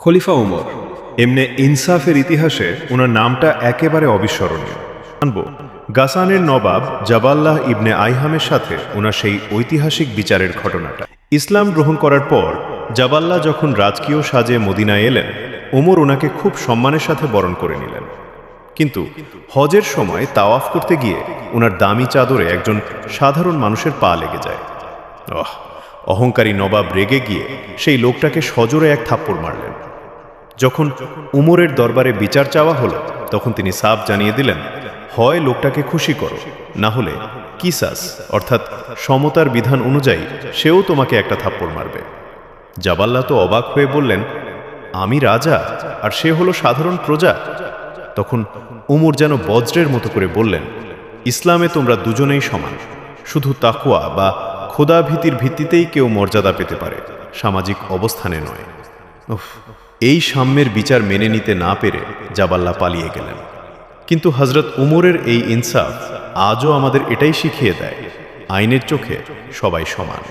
খলিফা উমর এমনে ইনসাফের ইতিহাসে ওনার নামটা একেবারে অবিস্মরণীয়। জানবো গাসানের নবাব জাবাল্লাহ ইবনে আইহামের সাথে ওনার সেই ঐতিহাসিক বিচারের ঘটনাটা। ইসলাম গ্রহণ করার পর জাবাল্লাহ যখন রাজকীয় সাজে মদিনায় এলেন, ওমর ওনাকে খুব সম্মানের সাথে বরণ করে নিলেন। কিন্তু হজের সময় তাওয়াফ করতে গিয়ে ওনার দামি চাদরে একজন সাধারণ মানুষের পা লেগে যায়। অহংকারী নবাব রেগে গিয়ে সেই লোকটাকে সজোরে এক থাপ্পড় মারলেন। যখন উমরের দরবারে বিচার চাওয়া হলো, তখন তিনি সাফ জানিয়ে দিলেন, হয় লোকটাকে খুশি করো, না হলে কিসাস অর্থাৎ সমতার বিধান অনুযায়ী সেও তোমাকে একটা থাপ্পড় মারবে। জাবাল্লাহ তো অবাক হয়ে বললেন, আমি রাজা আর সে হলো সাধারণ প্রজা। তখন উমর যেন বজ্রের মতো করে বললেন, ইসলামে তোমরা দুজনেই সমান, শুধু তাকওয়া বা খোদাভীতির ভিত্তিতেই কেউ মর্যাদা পেতে পারে, সামাজিক অবস্থানে নয়। এই সাম্যের বিচার মেনে নিতে না পেরে জাবাল্লাহ পালিয়ে গেলেন। কিন্তু হযরত উমরের এই ইনসাফ আজও আমাদের এটাই শিখিয়ে দেয়, আইনের চোখে সবাই সমান।